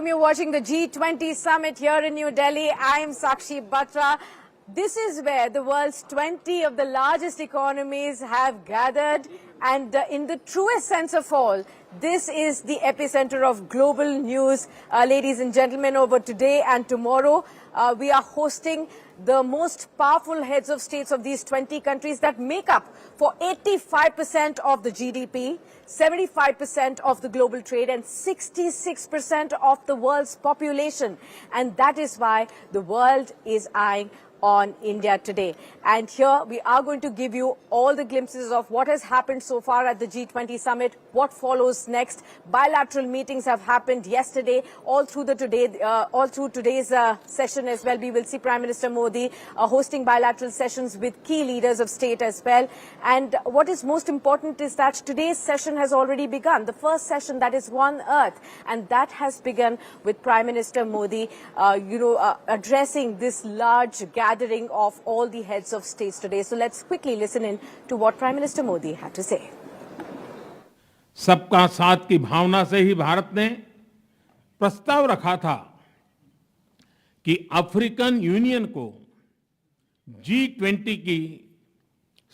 welcome you watching the G20 summit here in New Delhi. I am Sakshi Batra. This is where the world's 20 of the largest economies have gathered, and in the truest sense of all, this is the epicenter of global news. Ladies and gentlemen, over today and tomorrow, we are hosting the most powerful heads of states of these 20 countries that make up for 85% of the GDP, 75% of the global trade, and 66% of the world's population. And that is why the world is eyeing on India today. And here we are going to give you all the glimpses of what has happened so far at the G20 summit, what follows next. Bilateral meetings have happened yesterday, all through today's session as well. We will see Prime Minister Modi hosting bilateral sessions with key leaders of state as well. And what is most important is that today's session has already begun. The first session, that is One Earth, and that has begun with Prime Minister Modi, addressing this large gathering of all the heads of states today. So let's quickly listen in to what Prime Minister Modi had to say. सबका साथ की भावना से ही भारत ने प्रस्ताव रखा था कि African union को G20 की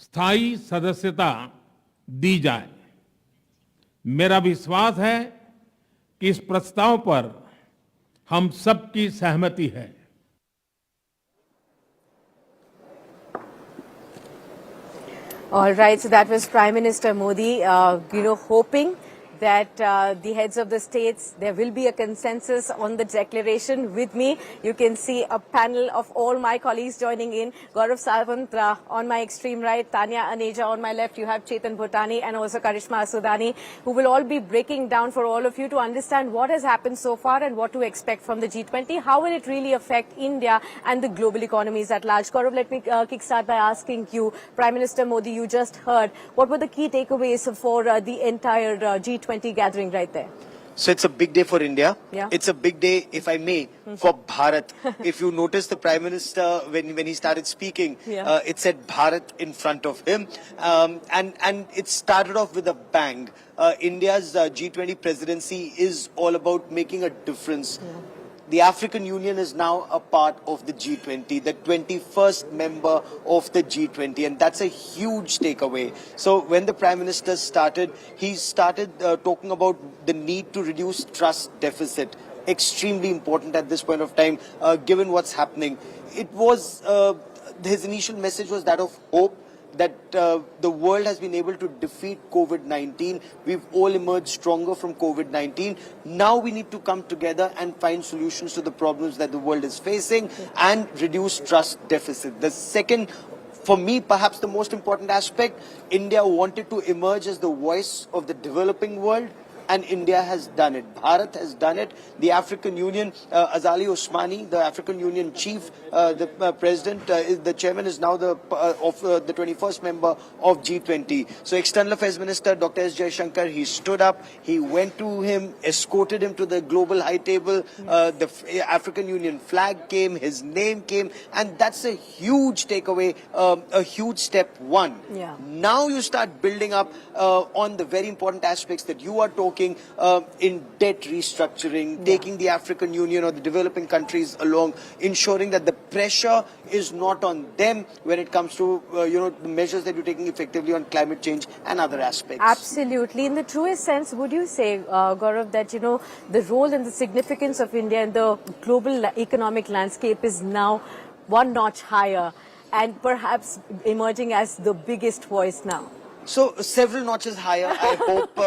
स्थायी सदस्यता दी जाए। मेरा विश्वास है कि इस प्रस्ताव पर हम सबकी सहमति है। All right, so that was Prime Minister Modi, hoping that the heads of the states, there will be a consensus on the declaration. With me, you can see a panel of all my colleagues joining in. Gaurav Sawant on my extreme right, Tanya Aneja on my left, you have Chetan Bhutani and also Karishma Asudani, who will all be breaking down for all of you to understand what has happened so far and what to expect from the G20. How will it really affect India and the global economies at large? Gaurav, let me kickstart by asking you, Prime Minister Modi, you just heard, what were the key takeaways for the entire G20 gathering right there? So it's a big day for India. Yeah. It's a big day, if I may, for Bharat. If you notice the Prime Minister, when he started speaking, it said Bharat in front of him. And it started off with a bang. India's G20 presidency is all about making a difference. Yeah. The African Union is now a part of the G20, the 21st member of the G20, and that's a huge takeaway. So when the Prime Minister started, he started talking about the need to reduce trust deficit. Extremely important at this point of time, given what's happening. It was, his initial message was that of hope, that the world has been able to defeat COVID-19. We've all emerged stronger from COVID-19. Now we need to come together and find solutions to the problems that the world is facing and reduce trust deficit. The second, for me, perhaps the most important aspect, India wanted to emerge as the voice of the developing world, and India has done it. Bharat has done it. The African Union, Azali Osmani, the African Union chief, the president, the chairman is now the 21st member of G20. So External Affairs Minister Dr. S. Jaishankar, he stood up, he went to him, escorted him to the global high table. The African Union flag came, his name came, and that's a huge takeaway, a huge step one. Yeah. Now you start building up on the very important aspects that you are talking in debt restructuring, taking the African Union or the developing countries along, ensuring that the pressure is not on them when it comes to the measures that you're taking effectively on climate change and other aspects. Absolutely. In the truest sense, would you say, Gaurav, that the role and the significance of India in the global economic landscape is now one notch higher and perhaps emerging as the biggest voice now? So several notches higher, I hope,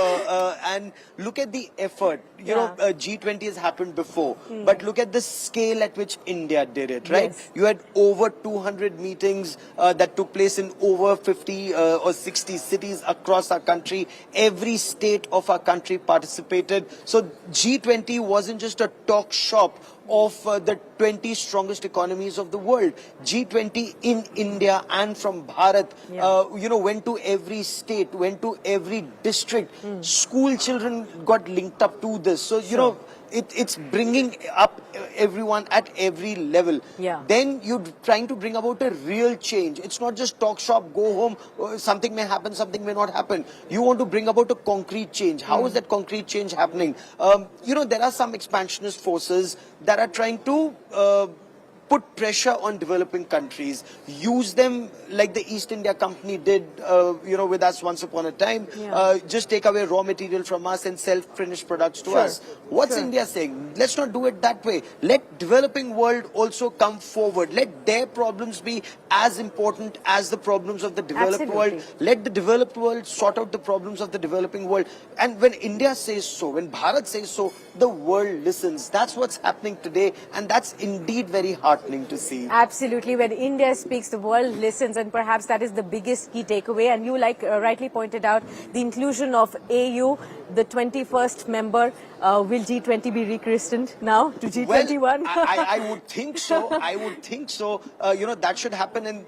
and look at the effort. G20 has happened before, but look at the scale at which India did it, right? Yes. You had over 200 meetings that took place in over 50 or 60 cities across our country. Every state of our country participated. So G20 wasn't just a talk shop of the 20 strongest economies of the world. G20 in India and from Bharat, went to every state, went to every district. School children got linked up to this. So, it's bringing up everyone at every level. Yeah. Then you're trying to bring about a real change. It's not just talk shop, go home, something may happen, something may not happen. You want to bring about a concrete change. How is that concrete change happening? There are some expansionist forces that are trying to put pressure on developing countries, use them like the East India Company did, with us once upon a time. Yeah. Just take away raw material from us and sell finished products to us. What's India saying? Let's not do it that way. Let developing world also come forward. Let their problems be as important as the problems of the developed Absolutely. world. Let the developed world sort out the problems of the developing world. And when India says so, when Bharat says so, the world listens. That's what's happening today, and that's indeed very heartening to see. Absolutely. When India speaks, the world listens, and perhaps that is the biggest key takeaway. And you, rightly pointed out, the inclusion of AU, the 21st member. Will G20 be rechristened now to G21? Well, I would think so. I would think so. That should happen. And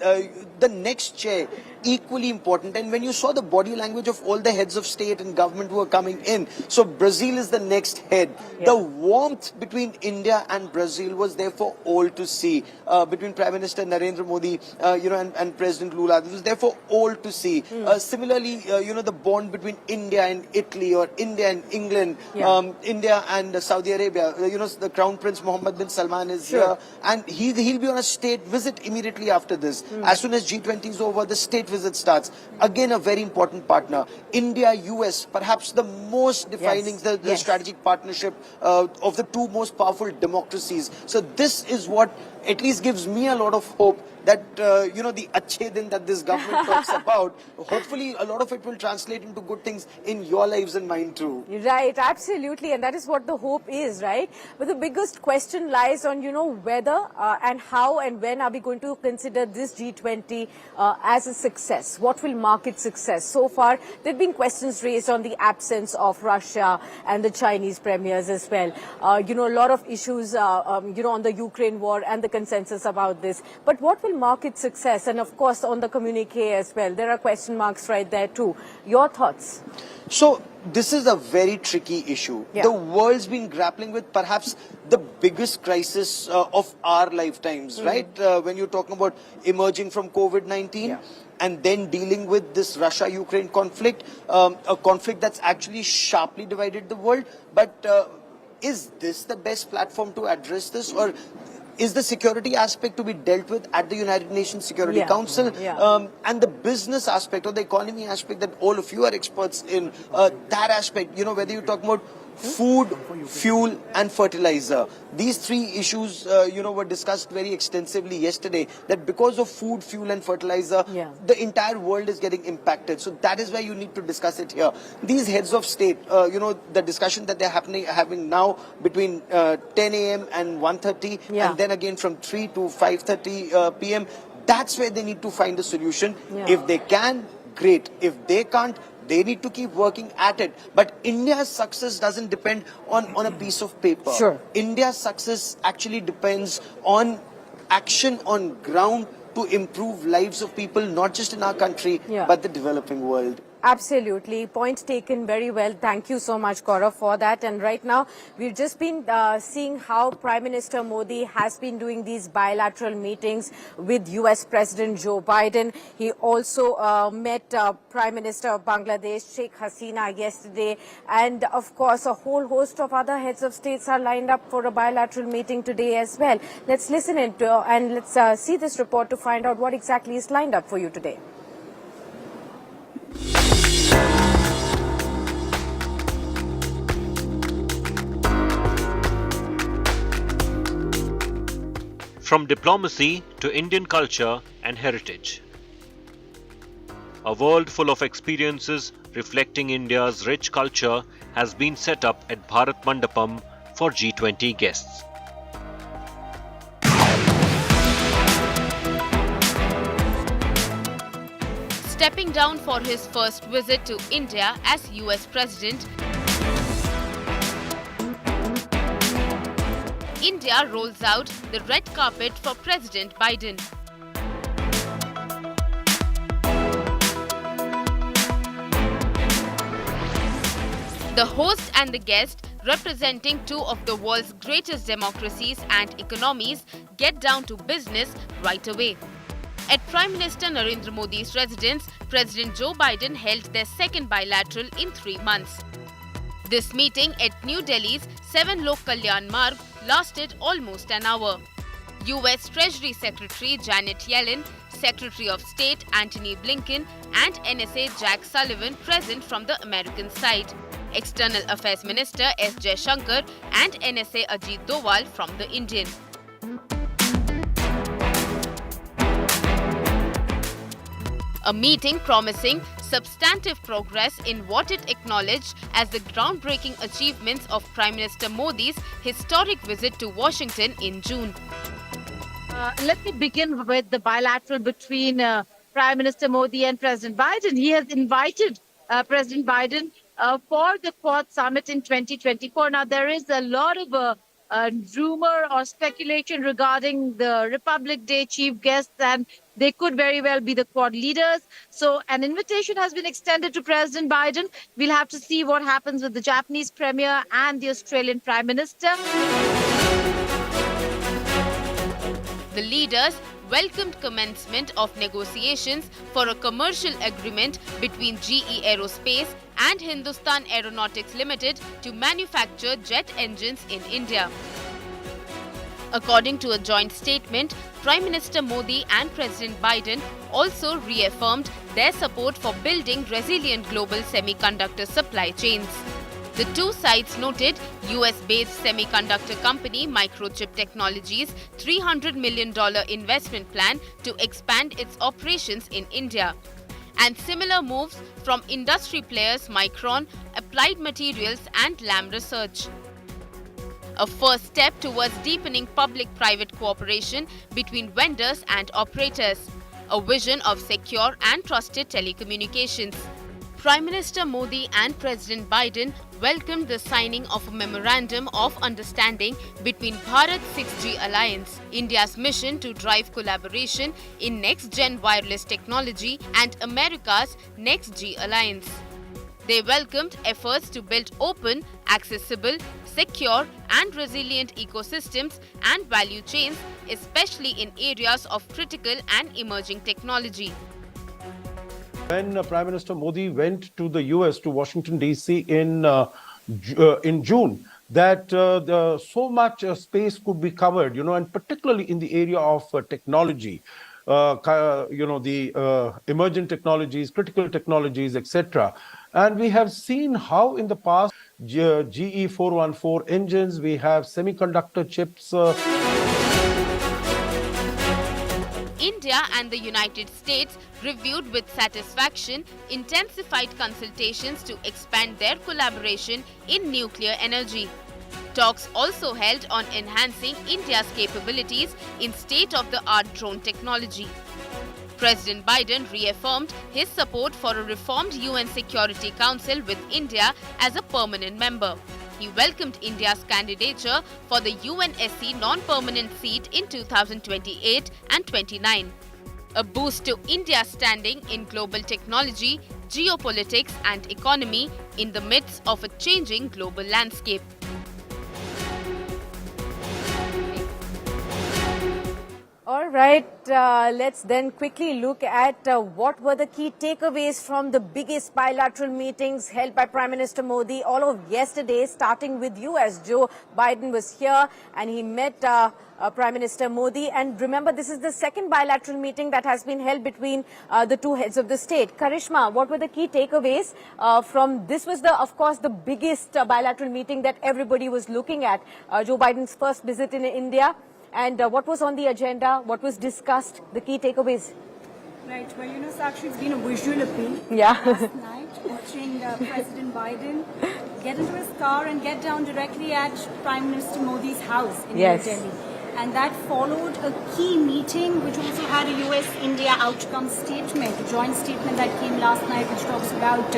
the next chair, equally important. And when you saw the body language of all the heads of state and government who are coming in, so Brazil is the next head. Yeah. The warmth between India and Brazil was there for all to see. Between Prime Minister Narendra Modi, and President Lula, it was there for all to see. Similarly, the bond between India and Italy, or India and England. Yeah. India and Saudi Arabia. The Crown Prince Mohammed bin Salman is here, and he'll be on a state visit immediately after this. As soon as G20 is over, the state visit starts. Again, a very important partner. India, US, perhaps the most defining, the strategic partnership of the two most powerful democracies. So this is what at least gives me a lot of hope that, the achhe din that this government talks about, hopefully a lot of it will translate into good things in your lives and mine too. Right, absolutely. And that is what the hope is, right? But the biggest question lies on, whether and how and when are we going to consider this G20 as a success? What will mark its success? So far, there have been questions raised on the absence of Russia and the Chinese premiers as well. A lot of issues, on the Ukraine war and the consensus about this. But what will mark its success? And of course, on the communique as well, there are question marks right there too. Your thoughts? So this is a very tricky issue. Yeah. The world's been grappling with perhaps the biggest crisis of our lifetimes, right? When you're talking about emerging from COVID-19 and then dealing with this Russia-Ukraine conflict, a conflict that's actually sharply divided the world. But is this the best platform to address this, or is the security aspect to be dealt with at the United Nations Security Council? And the business aspect or the economy aspect that all of you are experts in, that aspect, whether you're talking about food, fuel and fertilizer. These three issues, were discussed very extensively yesterday, that because of food, fuel and fertilizer, the entire world is getting impacted. So that is why you need to discuss it here. These heads of state, the discussion that they're having now between 10 a.m. and 1:30 and then again from 3 to 5:30 p.m. That's where they need to find a solution. If they can, great. If they can't, they need to keep working at it. But India's success doesn't depend on a piece of paper. Sure. India's success actually depends on action on ground to improve lives of people, not just in our country, but the developing world. Absolutely. Point taken very well. Thank you so much, Gaurav, for that. And right now, we've just been seeing how Prime Minister Modi has been doing these bilateral meetings with US President Joe Biden. He also met Prime Minister of Bangladesh, Sheikh Hasina, yesterday. And of course, a whole host of other heads of states are lined up for a bilateral meeting today as well. Let's listen into and let's see this report to find out what exactly is lined up for you today. From diplomacy to Indian culture and heritage. A world full of experiences reflecting India's rich culture has been set up at Bharat Mandapam for G20 guests. Stepping down for his first visit to India as US President, India rolls out the red carpet for President Biden. The host and the guest representing two of the world's greatest democracies and economies, get down to business right away. At Prime Minister Narendra Modi's residence, President Joe Biden held their second bilateral in 3 months. This meeting at New Delhi's 7 Lok Kalyan Marg lasted almost an hour. US Treasury Secretary Janet Yellen, Secretary of State Antony Blinken and NSA Jack Sullivan present from the American side. External Affairs Minister S. Jaishankar and NSA Ajit Doval from the Indian. A meeting promising substantive progress in what it acknowledged as the groundbreaking achievements of Prime Minister Modi's historic visit to Washington in June. Let me begin with the bilateral between Prime Minister Modi and President Biden. He has invited President Biden for the Quad Summit in 2024. Now, there is a lot of rumor or speculation regarding the Republic Day chief guests, and they could very well be the Quad leaders. So an invitation has been extended to President Biden. We'll have to see what happens with the Japanese Premier and the Australian Prime Minister. The leaders welcomed commencement of negotiations for a commercial agreement between GE Aerospace and Hindustan Aeronautics Limited to manufacture jet engines in India. According to a joint statement, Prime Minister Modi and President Biden also reaffirmed their support for building resilient global semiconductor supply chains. The two sides noted US-based semiconductor company Microchip Technologies' $300 million investment plan to expand its operations in India, and similar moves from industry players Micron, Applied Materials and Lam Research. A first step towards deepening public-private cooperation between vendors and operators, a vision of secure and trusted telecommunications. Prime Minister Modi and President Biden welcomed the signing of a memorandum of understanding between Bharat's 6G Alliance, India's mission to drive collaboration in next-gen wireless technology, and America's Next-G Alliance. They welcomed efforts to build open, accessible, secure and resilient ecosystems and value chains, especially in areas of critical and emerging technology. When Prime Minister Modi went to the US, to Washington, D.C. in June, that so much space could be covered, and particularly in the area of technology, the emerging technologies, critical technologies, etc. And we have seen how in the past, GE 414 engines, we have semiconductor chips. India and the United States reviewed with satisfaction intensified consultations to expand their collaboration in nuclear energy. Talks also held on enhancing India's capabilities in state-of-the-art drone technology. President Biden reaffirmed his support for a reformed UN Security Council with India as a permanent member. He welcomed India's candidature for the UNSC non-permanent seat in 2028 and 29. A boost to India's standing in global technology, geopolitics and economy in the midst of a changing global landscape. All right, let's then quickly look at what were the key takeaways from the biggest bilateral meetings held by Prime Minister Modi all of yesterday, starting with US. Joe Biden was here and he met Prime Minister Modi. And remember, this is the second bilateral meeting that has been held between the two heads of the state. Karishma, what were the key takeaways from this? Was of course, the biggest bilateral meeting that everybody was looking at, Joe Biden's first visit in India. And what was on the agenda? What was discussed? The key takeaways? Right. Well, Sakshi, it's been a visual appeal. Yeah. Last night, watching President Biden get into his car and get down directly at Prime Minister Modi's house in New Delhi. and that followed a key meeting which also had a US-India outcome statement, a joint statement that came last night which talks about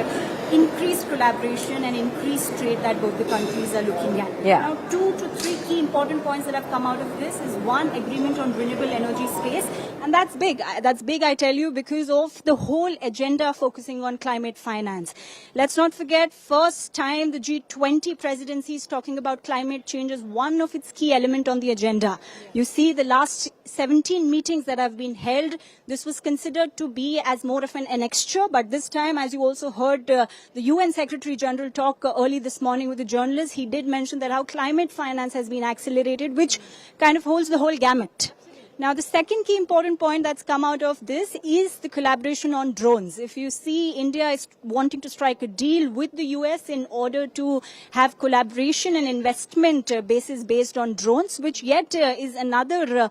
increased collaboration and increased trade that both the countries are looking at. Yeah. Now, 2 to 3 key important points that have come out of this is one, agreement on renewable energy space, and that's big. That's big, I tell you, because of the whole agenda focusing on climate finance. Let's not forget, first time the G20 presidency is talking about climate change as one of its key elements on the agenda. You see, the last 17 meetings that have been held, this was considered to be as more of an extra, but this time, as you also heard the UN Secretary General talk early this morning with the journalists, he did mention that how climate finance has been accelerated, which kind of holds the whole gamut. Now, the second key important point that's come out of this is the collaboration on drones. If you see, India is wanting to strike a deal with the US in order to have collaboration and investment basis based on drones, which yet is another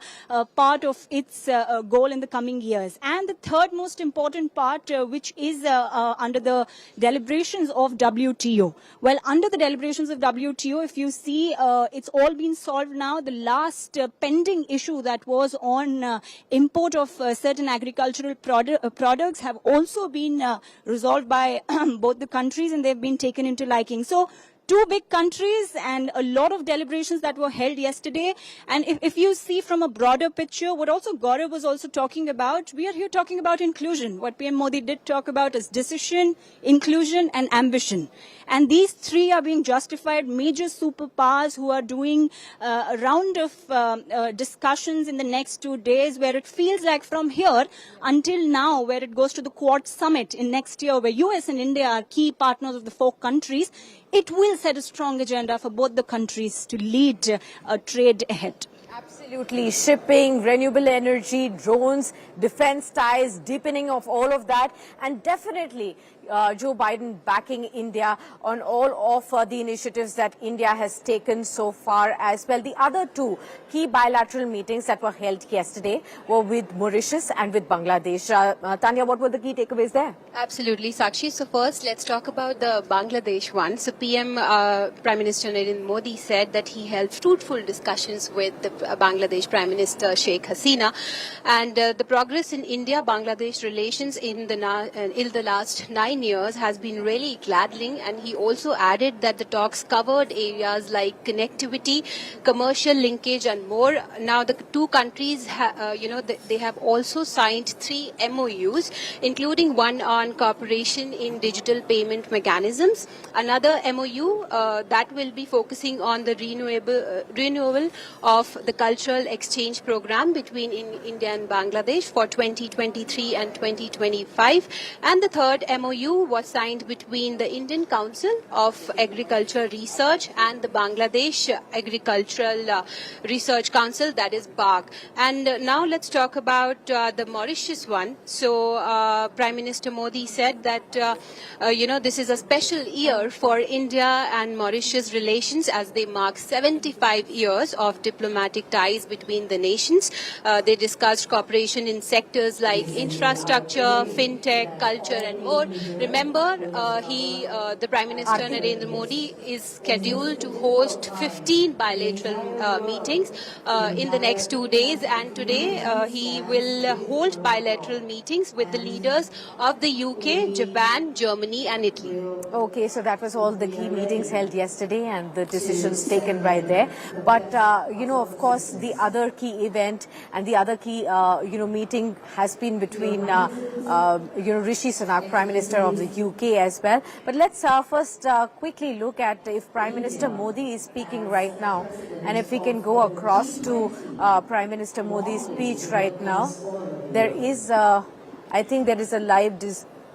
part of its goal in the coming years. And the third most important part, which is under the deliberations of WTO. Well, under the deliberations of WTO, if you see, it's all been solved now. The last pending issue that was on import of certain agricultural products have also been resolved by both the countries, and they've been taken into liking. So, two big countries and a lot of deliberations that were held yesterday. And if you see from a broader picture, what also Gaurav was also talking about, we are here talking about inclusion. What PM Modi did talk about is decision, inclusion and ambition. And these three are being justified. Major superpowers who are doing a round of discussions in the next 2 days, where it feels like from here until now, where it goes to the Quad Summit in next year, where US and India are key partners of the 4 countries, it will set a strong agenda for both the countries to lead trade ahead. Absolutely. Shipping, renewable energy, drones, defense ties, deepening of all of that, and definitely Joe Biden backing India on all of the initiatives that India has taken so far as well. The other 2 key bilateral meetings that were held yesterday were with Mauritius and with Bangladesh. Tanya, what were the key takeaways there? Absolutely, Sakshi. So first, let's talk about the Bangladesh one. So Prime Minister Narendra Modi said that he held fruitful discussions with the Bangladesh Prime Minister Sheikh Hasina, and the progress in India-Bangladesh relations in the last 9 years has been really gladdening, and he also added that the talks covered areas like connectivity, commercial linkage and more. Now the 2 countries, they have also signed 3 MOUs, including one on cooperation in digital payment mechanisms, another MOU that will be focusing on the renewal of the cultural exchange program between India and Bangladesh for 2023 and 2025, and the third MOU was signed between the Indian Council of Agriculture Research and the Bangladesh Agricultural Research Council, that is BARC. And now let's talk about the Mauritius one. So Prime Minister Modi said that this is a special year for India and Mauritius relations as they mark 75 years of diplomatic ties between the nations. They discussed cooperation in sectors like infrastructure, fintech, culture and more. Remember, the Prime Minister Narendra Modi is scheduled to host 15 bilateral meetings in the next 2 days, and today he will hold bilateral meetings with the leaders of the UK, Japan, Germany and Italy. Okay, so that was all the key meetings held yesterday and the decisions taken right there. But, of course, the other key event and the other key, meeting has been between, Rishi Sunak, Prime Minister of the UK as well. But let's first quickly look at if Prime Minister Modi is speaking right now, and if we can go across to Prime Minister Modi's speech right now. There is, I think there is a live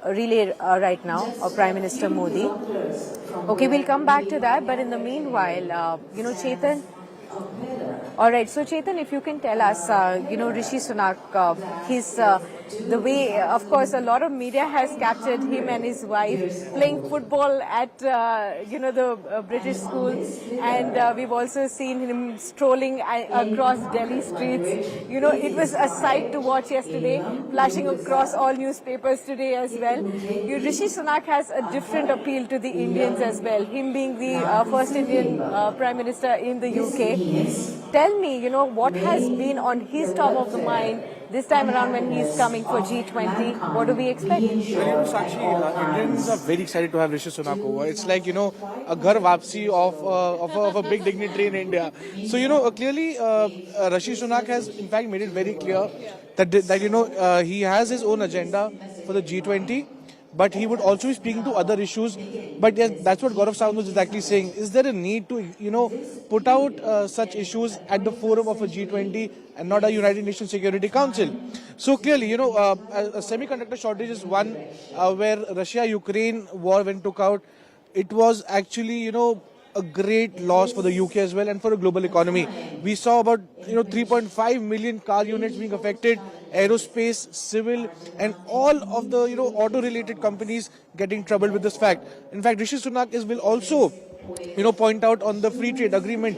relay right now of Prime Minister Modi. Okay, we'll come back to that, but in the meanwhile, Chetan. All right, so Chetan, if you can tell us, Rishi Sunak, his the way, of course, a lot of media has captured him and his wife playing football at, the British school. And we've also seen him strolling across Delhi streets. It was a sight to watch yesterday, flashing across all newspapers today as well. Rishi Sunak has a different appeal to the Indians as well, him being the first Indian Prime Minister in the UK. Tell me, what has been on his top of the mind this time around when he's coming for G20? What do we expect? Sakshi, Indians are very excited to have Rishi Sunak over. It's like, a ghar vapsi of a big dignitary in India. So, clearly, Rishi Sunak has in fact made it very clear that he has his own agenda for the G20. But he would also be speaking to other issues. But yes, that's what Gaurav Sawant was exactly saying. Is there a need to, put out such issues at the forum of a G20 and not a United Nations Security Council? So clearly, a semiconductor shortage is one where Russia-Ukraine war when took out. It was actually, a great loss for the UK as well and for the global economy. We saw about 3.5 million car units being affected, aerospace, civil, and all of the auto-related companies getting troubled with this fact. In fact, Rishi Sunak will also point out on the free trade agreement.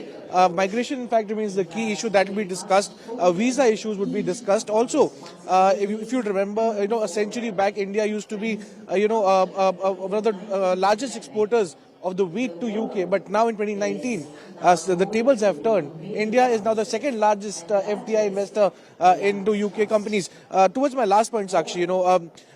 Migration, in fact, remains the key issue that will be discussed. Visa issues would be discussed. Also, if you remember, a century back, India used to be, one of the largest exporters of the wheat to UK, but now in 2019, the tables have turned. India is now the second largest FDI investor into UK companies. Towards my last point, Sakshi,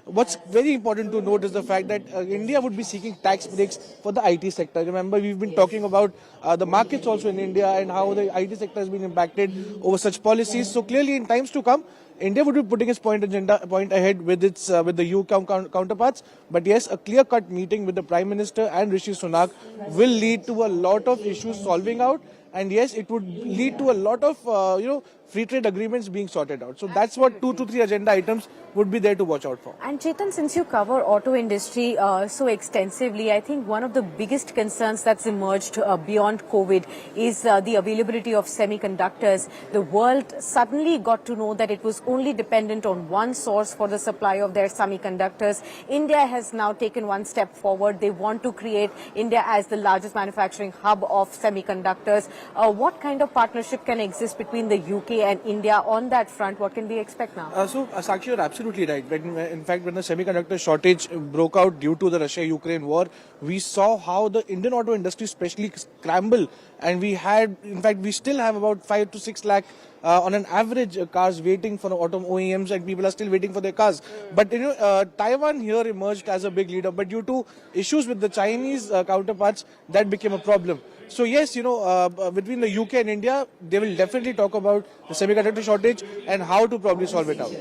what's very important to note is the fact that India would be seeking tax breaks for the IT sector. Remember, we've been talking about the markets also in India and how the IT sector has been impacted over such policies. So clearly, in times to come, India would be putting its point ahead with the UK counterparts. But yes, a clear-cut meeting with the Prime Minister and Rishi Sunak will lead to a lot of issues solving out. And yes, it would lead to a lot of, free trade agreements being sorted out. So that's what 2 to 3 agenda items would be there to watch out for. And Chetan, since you cover auto industry so extensively, I think one of the biggest concerns that's emerged beyond COVID is the availability of semiconductors. The world suddenly got to know that it was only dependent on one source for the supply of their semiconductors. India has now taken one step forward. They want to create India as the largest manufacturing hub of semiconductors. What kind of partnership can exist between the UK and India on that front? What can we expect now? Sakshi, you're absolutely right. In fact, when the semiconductor shortage broke out due to the Russia-Ukraine war, we saw how the Indian auto industry especially scrambled. And we still have about 5 to 6 lakh on an average cars waiting for auto OEMs, and people are still waiting for their cars. But Taiwan here emerged as a big leader, but due to issues with the Chinese counterparts, that became a problem. So yes, between the UK and India, they will definitely talk about the semiconductor shortage and how to probably solve it out.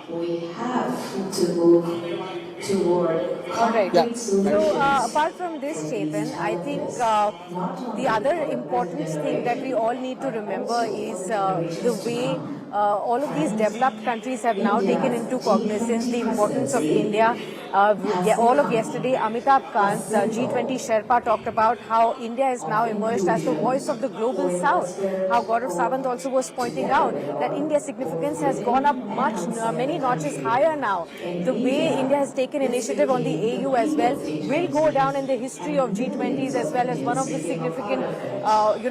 We have to move toward. All right. Yeah. So apart from this, Chetan, I think the other important thing that we all need to remember is the way all of these developed countries have now taken into cognizance the importance of India. All of yesterday, Amitabh Kant, G20 Sherpa, talked about how India has now emerged as the voice of the global south. How Gaurav Sawant also was pointing out that India's significance has gone up many notches higher now. The way India has taken initiative on the AU as well will go down in the history of G20s as well as one of the significant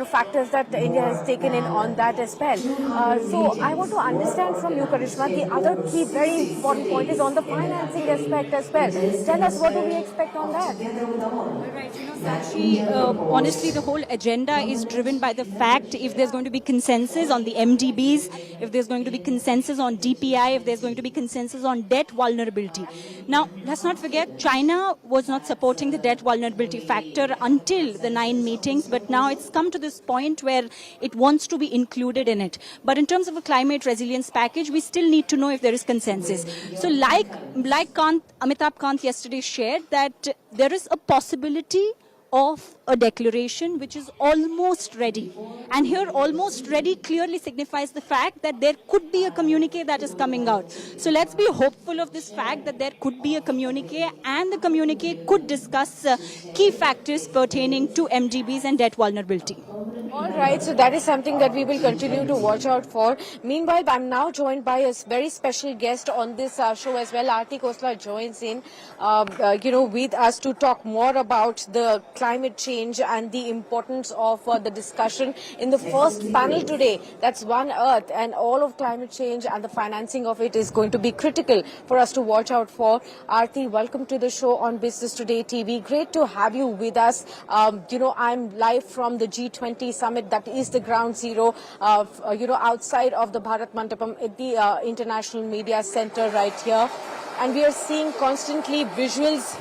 factors that India has taken in on that as well. So I want to understand from you, Karishma, the other key very important point is on the financing aspect as well. Tell us, what do we expect on that? Right, Sakshi, honestly, the whole agenda is driven by the fact if there's going to be consensus on the MDBs, if there's going to be consensus on DPI, if there's going to be consensus on debt vulnerability. Now, let's not forget, China was not supporting the debt vulnerability factor until the 9 meetings, but now it's come to this point where it wants to be included in it. But in terms of a climate resilience package, we still need to know if there is consensus. So like Amitabh Kant yesterday shared that there is a possibility of a declaration which is almost ready. And here almost ready clearly signifies the fact that there could be a communique that is coming out. So let's be hopeful of this fact that there could be a communique, and the communique could discuss key factors pertaining to MDBs and debt vulnerability. All right, so that is something that we will continue to watch out for. Meanwhile, I'm now joined by a very special guest on this show as well. Aarti Khosla joins in, with us to talk more about the climate change and the importance of the discussion in the first panel today. That's One Earth, and all of climate change and the financing of it is going to be critical for us to watch out for. Aarti, welcome to the show on Business Today TV. Great to have you with us. I'm live from the G20 summit, that is the ground zero, outside of the Bharat Mandapam at the International Media Center right here. And we are seeing constantly visuals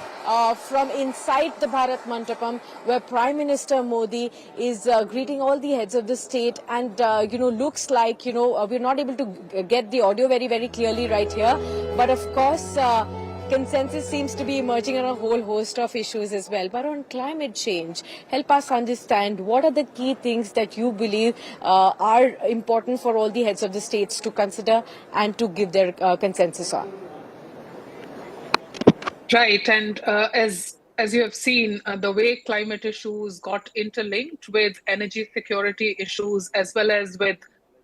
from inside the Bharat Mandapam, where Prime Minister Modi is greeting all the heads of the state, and looks like we're not able to get the audio very, very clearly right here, but of course consensus seems to be emerging on a whole host of issues as well. But on climate change, help us understand what are the key things that you believe are important for all the heads of the states to consider and to give their consensus on. Right, and as you have seen, the way climate issues got interlinked with energy security issues, as well as with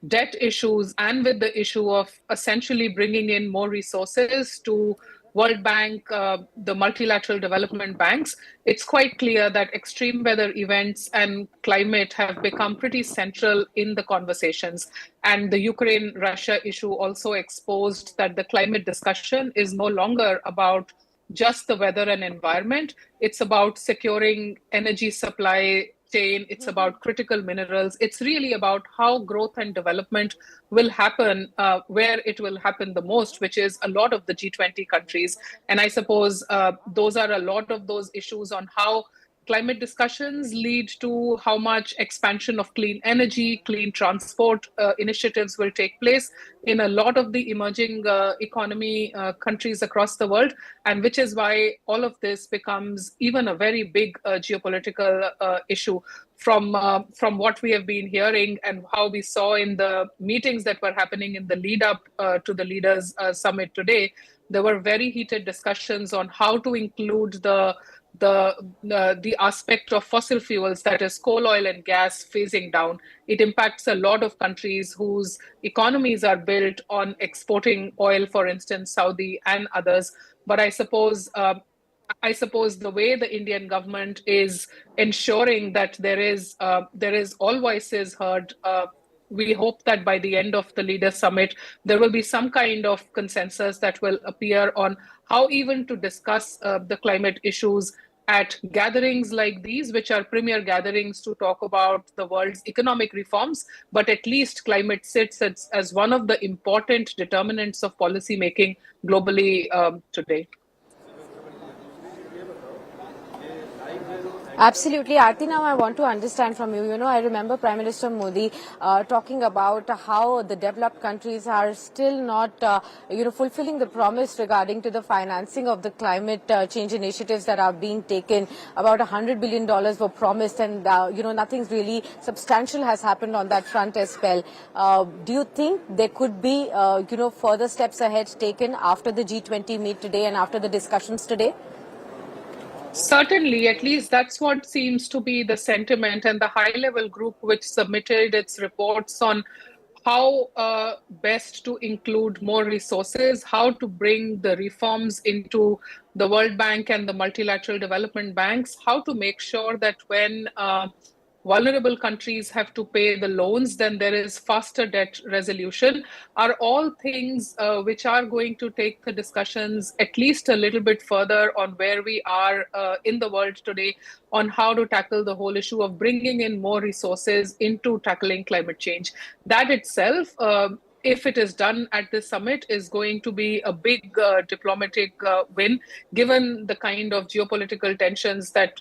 debt issues, and with the issue of essentially bringing in more resources to World Bank, the multilateral development banks, it's quite clear that extreme weather events and climate have become pretty central in the conversations. And the Ukraine-Russia issue also exposed that the climate discussion is no longer about just the weather and environment. It's about securing energy supply chain. It's about critical minerals. It's really about how growth and development will happen where it will happen the most, which is a lot of the G20 countries. And I suppose those are a lot of those issues on how climate discussions lead to how much expansion of clean energy, clean transport initiatives will take place in a lot of the emerging economy countries across the world, and which is why all of this becomes even a very big geopolitical issue from what we have been hearing and how we saw in the meetings that were happening in the lead up to the leaders summit today. There were very heated discussions on how to include the aspect of fossil fuels, that is coal, oil and gas, phasing down. It impacts a lot of countries whose economies are built on exporting oil, for instance, Saudi and others. But I suppose the way the Indian government is ensuring that there is all voices heard, we hope that by the end of the Leaders Summit, there will be some kind of consensus that will appear on how even to discuss the climate issues at gatherings like these, which are premier gatherings to talk about the world's economic reforms, but at least climate sits as one of the important determinants of policy making globally today. Absolutely. Aarti, now I want to understand from you, I remember Prime Minister Modi talking about how the developed countries are still not, fulfilling the promise regarding to the financing of the climate change initiatives that are being taken. About $100 billion were promised, and, nothing's really substantial has happened on that front as well. Do you think there could be, further steps ahead taken after the G20 meet today and after the discussions today? Certainly, at least that's what seems to be the sentiment, and the high-level group which submitted its reports on how best to include more resources, how to bring the reforms into the World Bank and the multilateral development banks, how to make sure that when vulnerable countries have to pay the loans, then there is faster debt resolution, are all things which are going to take the discussions at least a little bit further on where we are in the world today on how to tackle the whole issue of bringing in more resources into tackling climate change. That itself, if it is done at this summit, is going to be a big diplomatic win, given the kind of geopolitical tensions that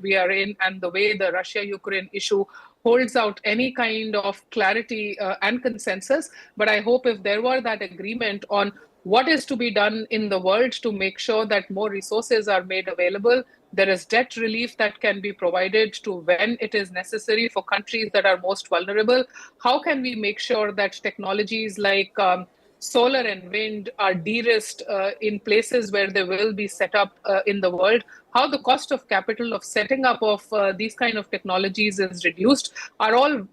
we are in, and the way the Russia-Ukraine issue holds out any kind of clarity and consensus. But I hope if there were that agreement on what is to be done in the world to make sure that more resources are made available. There is debt relief that can be provided to when it is necessary for countries that are most vulnerable. How can we make sure that technologies like solar and wind are de-risked in places where they will be set up in the world? How the cost of capital of setting up of these kind of technologies is reduced are all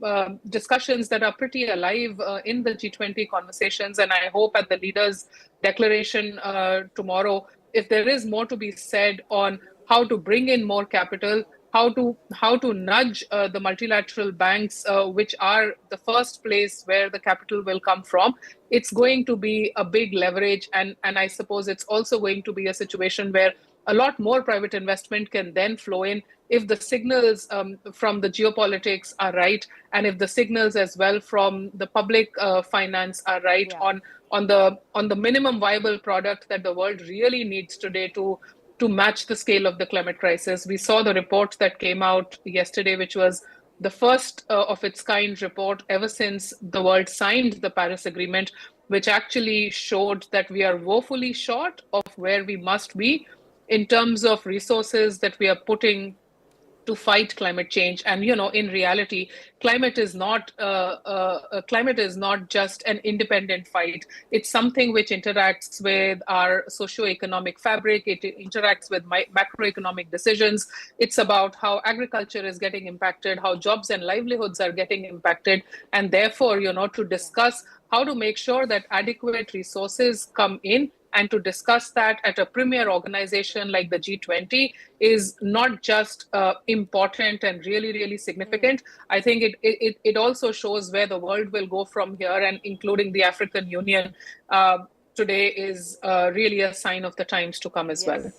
discussions that are pretty alive in the G20 conversations. And I hope at the leaders' declaration tomorrow, if there is more to be said on how to bring in more capital, how to nudge the multilateral banks, which are the first place where the capital will come from. It's going to be a big leverage, and I suppose it's also going to be a situation where a lot more private investment can then flow in if the signals from the geopolitics are right, and if the signals as well from the public finance are right on the minimum viable product that the world really needs today to match the scale of the climate crisis. We saw the report that came out yesterday, which was the first of its kind report ever since the world signed the Paris Agreement, which actually showed that we are woefully short of where we must be in terms of resources that we are putting to fight climate change. And in reality, climate is not just an independent fight. It's something which interacts with our socio-economic fabric. It interacts with macroeconomic decisions. It's about how agriculture is getting impacted, how jobs and livelihoods are getting impacted, and therefore, to discuss how to make sure that adequate resources come in, and to discuss that at a premier organization like the G20 is not just important and really, really significant. I think it also shows where the world will go from here, and including the African Union today is really a sign of the times to come as well.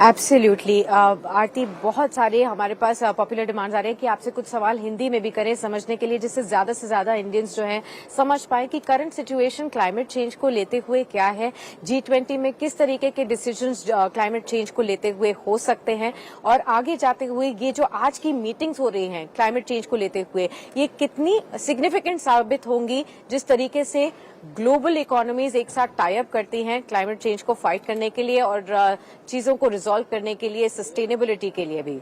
Absolutely Aarti, बहुत सारे हमारे पास popular demands आ रहे हैं कि आपसे कुछ सवाल हिंदी में भी करें समझने के लिए, जिससे ज्यादा से ज्यादा इंडियंस जो हैं समझ पाए कि करंट सिचुएशन क्लाइमेट चेंज को लेते हुए क्या है, G20 में किस तरीके के डिसीजंस क्लाइमेट चेंज को लेते हुए हो सकते हैं, और आगे जाते हुए ये जो आज की मीटिंग्स हो रही हैं क्लाइमेट चेंज को लेते हुए, ये कितनी सिग्निफिकेंट साबित होंगी जिस तरीके से ग्लोबल इकोनॉमीज एक साथ टाई अप करती हैं क्लाइमेट चेंज को फाइट करने के लिए और चीजों को रिजॉल्व करने के लिए, सस्टेनेबिलिटी के लिए भी।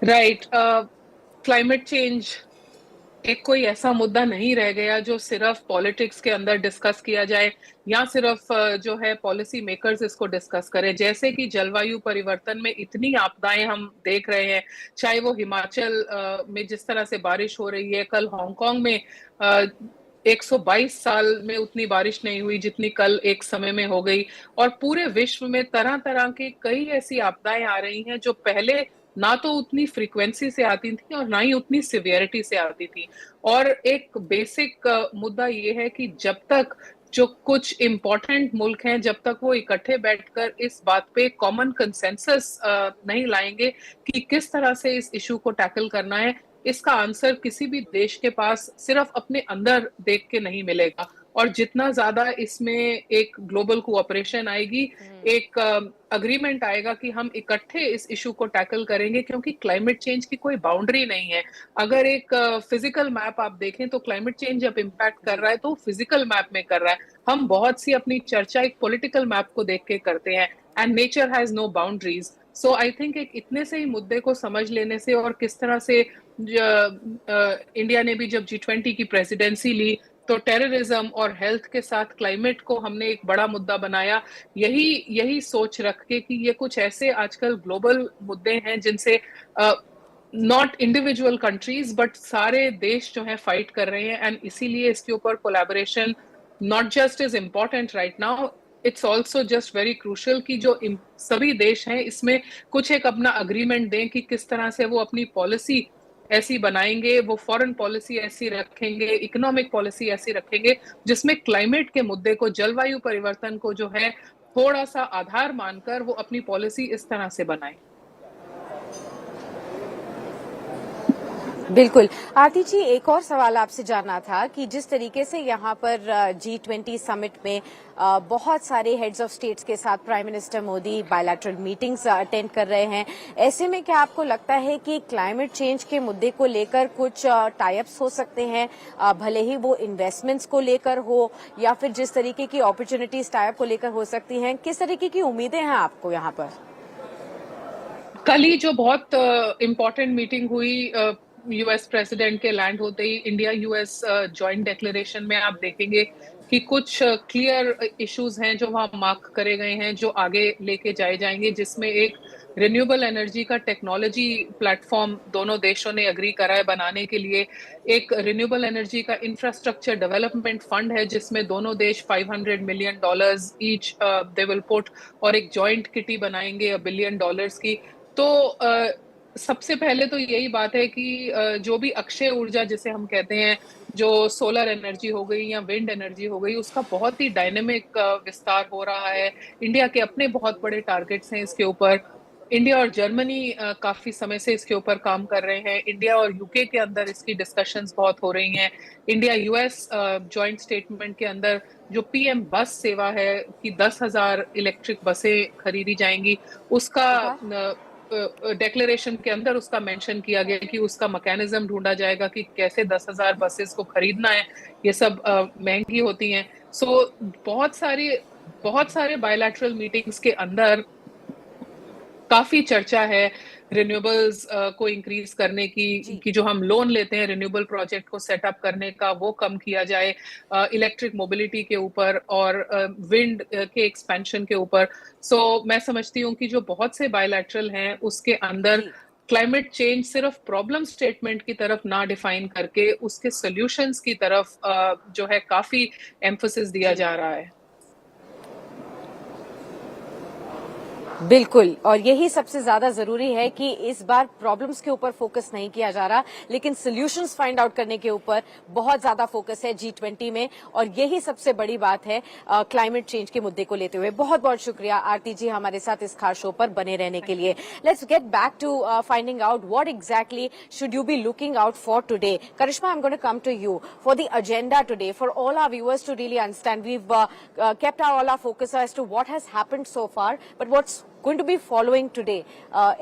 राइट, क्लाइमेट चेंज एक कोई ऐसा मुद्दा नहीं रह गया जो सिर्फ पॉलिटिक्स के अंदर डिस्कस किया जाए या सिर्फ जो है पॉलिसी मेकर्स इसको डिस्कस करें। जैसे कि जलवायु परिवर्तन में इतनी आपदाएं हम देख रहे हैं, चाहे वो हिमाचल में जिस तरह से बारिश हो रही है, कल हांगकांग में 122 साल में उतनी बारिश नहीं हुई जितनी कल एक समय में हो गई, और पूरे विश्व में तरह तरह की कई ऐसी आपदाएं आ रही हैं जो पहले ना तो उतनी फ्रीक्वेंसी से आती थी और ना ही उतनी सिवियरिटी से आती थी। और एक बेसिक मुद्दा ये है कि जब तक जो कुछ इम्पोर्टेंट मुल्क हैं, जब तक वो इकट्ठे बैठकर इस बात पे कॉमन कंसेंसस नहीं लाएंगे कि किस तरह से इस इशू को टैकल करना है, इसका आंसर किसी भी देश के पास सिर्फ अपने अंदर देख के नहीं मिलेगा। और जितना ज्यादा इसमें एक ग्लोबल कोऑपरेशन आएगी, एक अग्रीमेंट आएगा कि हम इकट्ठे इस इशू को टैकल करेंगे, क्योंकि क्लाइमेट चेंज की कोई बाउंड्री नहीं है। अगर एक फिजिकल मैप आप देखें तो क्लाइमेट चेंज जब इम्पैक्ट कर रहा है तो फिजिकल मैप में कर रहा है। हम बहुत सी अपनी चर्चा एक पॉलिटिकल मैप को देख के करते हैं, and nature has no boundaries. So I think एक इतने से ही मुद्दे को समझ लेने से, और किस तरह से इंडिया ने भी जब G20 की प्रेसिडेंसी ली तो टेररिज्म और हेल्थ के साथ क्लाइमेट को हमने एक बड़ा मुद्दा बनाया, यही सोच रख के कि ये कुछ ऐसे आजकल ग्लोबल मुद्दे हैं जिनसे नॉट इंडिविजुअल कंट्रीज बट सारे देश जो है फाइट कर रहे हैं, एंड इसीलिए इसके ऊपर collaboration not just is important right now, it's also just very crucial कि जो सभी देश हैं इसमें कुछ एक अपना अग्रीमेंट दें कि किस तरह से वो अपनी पॉलिसी ऐसी बनाएंगे, वो फॉरेन पॉलिसी ऐसी रखेंगे, इकोनॉमिक पॉलिसी ऐसी रखेंगे जिसमें क्लाइमेट के मुद्दे को, जलवायु परिवर्तन को जो है थोड़ा सा आधार मानकर वो अपनी पॉलिसी इस तरह से बनाए। बिल्कुल। आरती जी, एक और सवाल आपसे जानना था कि जिस तरीके से यहाँ पर G20 समिट में बहुत सारे हेड्स ऑफ स्टेट्स के साथ prime minister Modi bilateral meetings attend कर रहे हैं, ऐसे में क्या आपको लगता है कि क्लाइमेट चेंज के मुद्दे को लेकर कुछ टाई-अप्स हो सकते हैं, भले ही वो इन्वेस्टमेंट्स को लेकर हो या फिर जिस तरीके की अपॉर्चुनिटीज टाई-अप को लेकर हो सकती हैं, किस तरीके की उम्मीदें हैं आपको यहाँ पर? कल ही जो बहुत इम्पोर्टेंट मीटिंग हुई यूएस प्रेसिडेंट के लैंड होते ही, इंडिया यूएस जॉइंट डिक्लेरेशन में आप देखेंगे कि कुछ क्लियर इश्यूज हैं जो वहां मार्क करे गए हैं, जो आगे लेके जाए जाएंगे, जिसमें एक रिन्यूएबल एनर्जी का टेक्नोलॉजी प्लेटफॉर्म दोनों देशों ने एग्री करा है बनाने के लिए। एक रिन्यूएबल एनर्जी का इंफ्रास्ट्रक्चर डेवलपमेंट फंड है जिसमें दोनों देश $500 million each they will put, और एक जॉइंट किटी बनाएंगे $1 बिलियन की। तो सबसे पहले तो यही बात है कि जो भी अक्षय ऊर्जा जिसे हम कहते हैं, जो सोलर एनर्जी हो गई या विंड एनर्जी हो गई, उसका बहुत ही डायनेमिक विस्तार हो रहा है। इंडिया के अपने बहुत बड़े टारगेट्स हैं इसके ऊपर। इंडिया और जर्मनी काफी समय से इसके ऊपर काम कर रहे हैं। इंडिया और यूके के अंदर इसकी डिस्कशंस बहुत हो रही हैं। इंडिया यूएस जॉइंट स्टेटमेंट के अंदर जो पीएम बस सेवा है कि 10,000 इलेक्ट्रिक बसें खरीदी जाएंगी, उसका डिक्लेरेशन के अंदर उसका मेंशन किया गया कि उसका मैकेनिज्म ढूंढा जाएगा कि कैसे 10,000 बसेस को खरीदना है। ये सब महंगी होती हैं। सो बहुत सारे बायलैटरल मीटिंग्स के अंदर काफी चर्चा है रिन्यूएबल्स को इंक्रीज करने की, कि जो हम लोन लेते हैं रिन्यूएबल प्रोजेक्ट को सेटअप करने का, वो कम किया जाए, इलेक्ट्रिक मोबिलिटी के ऊपर और विंड के एक्सपेंशन के ऊपर। सो मैं समझती हूँ कि जो बहुत से बायलैटरल हैं उसके अंदर क्लाइमेट चेंज सिर्फ प्रॉब्लम स्टेटमेंट की तरफ ना डिफाइन करके उसके सॉल्यूशंस की तरफ जो है काफी एम्फोसिस दिया जा रहा है। बिल्कुल, और यही सबसे ज्यादा जरूरी है कि इस बार प्रॉब्लम्स के ऊपर फोकस नहीं किया जा रहा, लेकिन सॉल्यूशंस फाइंड आउट करने के ऊपर बहुत ज्यादा फोकस है G20 में, और यही सबसे बड़ी बात है क्लाइमेट चेंज के मुद्दे को लेते हुए। बहुत बहुत शुक्रिया आरती जी हमारे साथ इस खास शो पर बने रहने के लिए। Let's get back to finding out what exactly should you be looking out for today. Karishma, I am going to come to you for the agenda today, for all our viewers to really understand. We've kept all our focus as to what has happened so far, but what's going to be following today?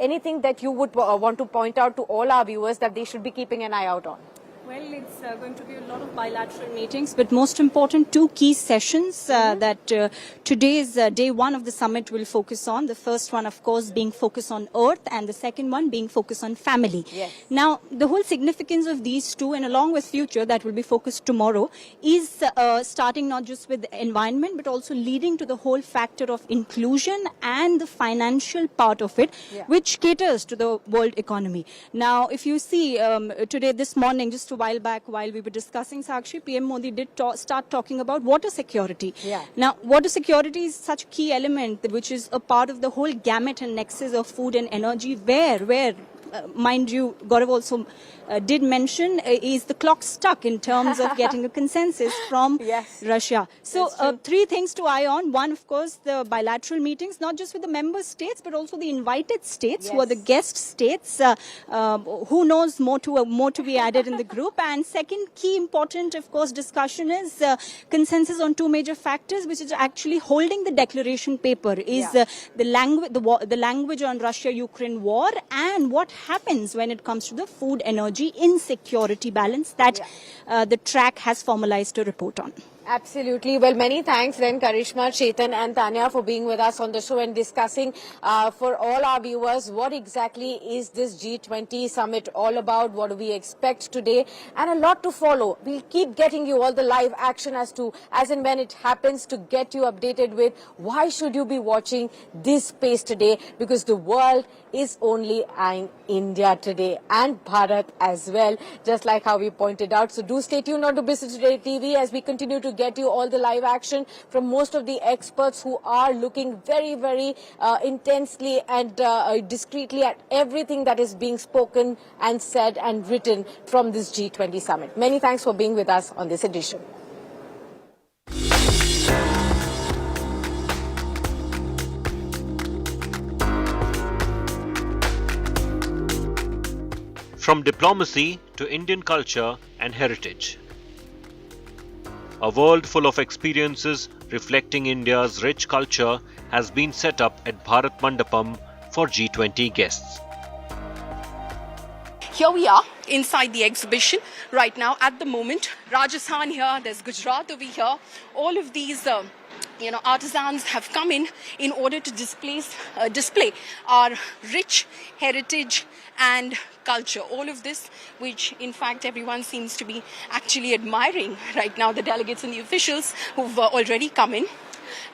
Anything that you would want to point out to all our viewers that they should be keeping an eye out on? Well, it's going to be a lot of bilateral meetings, but most important, two key sessions that today's day one of the summit will focus on. The first one, of course, being focused on Earth, and the second one being focused on family. Yes. Now, the whole significance of these two, and along with future, that will be focused tomorrow, is starting not just with the environment, but also leading to the whole factor of inclusion and the financial part of it, which caters to the world economy. Now, if you see today, this morning, just a while back, while we were discussing, Sakshi, PM Modi did start talking about water security. Yeah. Now, water security is such a key element, which is a part of the whole gamut and nexus of food and energy, where mind you, Gaurav also did mention, is the clock stuck in terms of getting a consensus from Russia. So three things to eye on. One, of course, the bilateral meetings, not just with the member states, but also the invited states who are the guest states. Who knows, more to be added in the group. And second key important, of course, discussion is consensus on two major factors, which is actually holding the declaration paper, is the language on Russia-Ukraine war, and what happens when it comes to the food energy insecurity balance that the track has formalized a report on. Absolutely. Well, many thanks then Karishma, Chetan and Tanya for being with us on the show and discussing for all our viewers what exactly is this G20 summit all about, what do we expect today, and a lot to follow. We'll keep getting you all the live action as and when it happens, to get you updated with why should you be watching this space today, because the world is only eyeing India today and Bharat as well, just like how we pointed out. So do stay tuned on to Bttv as we continue to get you all the live action from most of the experts who are looking very, very intensely and discreetly at everything that is being spoken and said and written from this G20 summit. Many thanks for being with us on this edition. From diplomacy to Indian culture and heritage. A world full of experiences reflecting India's rich culture has been set up at Bharat Mandapam for G20 guests. Here we are inside the exhibition right now at the moment. Rajasthan here, there's Gujarat over here. All of these artisans have come in order to display our rich heritage and culture. All of this, which in fact everyone seems to be actually admiring right now. The delegates and the officials who've already come in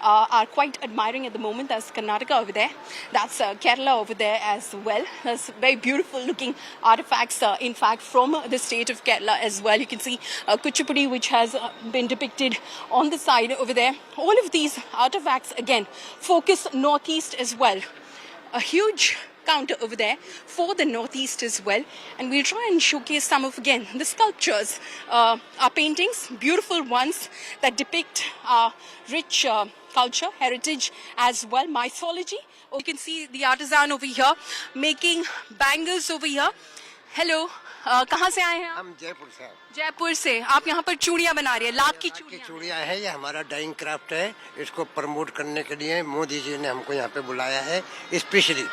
are quite admiring at the moment. That's Karnataka over there. That's Kerala over there as well. There's very beautiful looking artifacts, in fact, from the state of Kerala as well. You can see Kuchipudi, which has been depicted on the side over there. All of these artifacts, again, focus northeast as well. A huge counter over there for the northeast as well, and we'll try and showcase some of, again, the sculptures, our paintings, beautiful ones that depict our rich culture, heritage as well, mythology. You can see the artisan over here making bangles over here. Hello, कहाँ से आए हैं आप? हम जयपुर से। जयपुर से। आप यहाँ पर चूड़ियाँ बना रही है, लाख की चूड़ियाँ है, ये हमारा डाइंग क्राफ्ट है। इसको प्रमोट करने के लिए मोदी जी ने हमको यहाँ पे बुलाया है specially.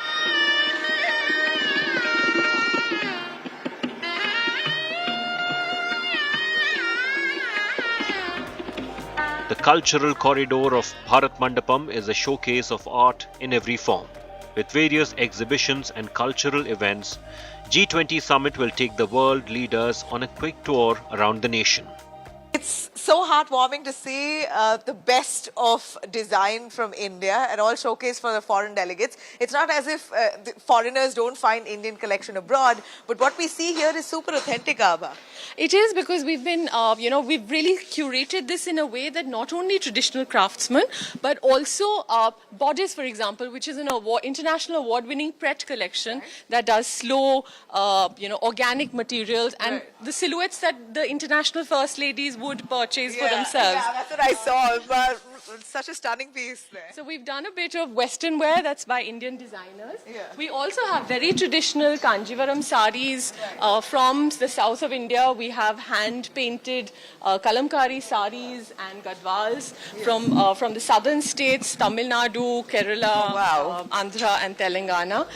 The cultural corridor of Bharat Mandapam is a showcase of art in every form. With various exhibitions and cultural events, G20 Summit will take the world leaders on a quick tour around the nation. It's so heartwarming to see the best of design from India and all showcased for the foreign delegates. It's not as if the foreigners don't find Indian collection abroad, but what we see here is super authentic, Abha. It is, because we've been, we've really curated this in a way that not only traditional craftsmen, but also Bodice, for example, which is an international award-winning Pret collection that does slow, organic materials and the silhouettes that the international first ladies would purchase for themselves. Yeah, that's what I saw. But such a stunning piece there. So we've done a bit of Western wear that's by Indian designers. Yeah. We also have very traditional Kanjivaram saris from the south of India. We have hand-painted Kalamkari saris and gadwals from the southern states, Tamil Nadu, Kerala, Andhra and Telangana.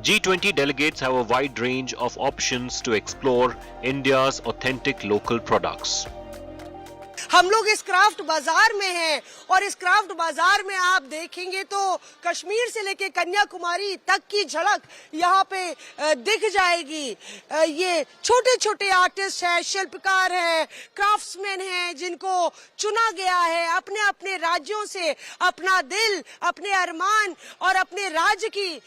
G20 delegates have a wide range of options to explore India's authentic local products. हम लोग इस craft बाजार में हैं और इस craft बाजार में आप देखेंगे तो कश्मीर से लेके कन्याकुमारी तक की झलक यहाँ पे दिख जाएगी। ये छोटे छोटे आर्टिस्ट हैं, शिल्पकार हैं, क्राफ्ट्समैन हैं जिनको चुना गया है अपने अपने राज्यों से अपना दिल, अपने अरमान और अपने राज्य की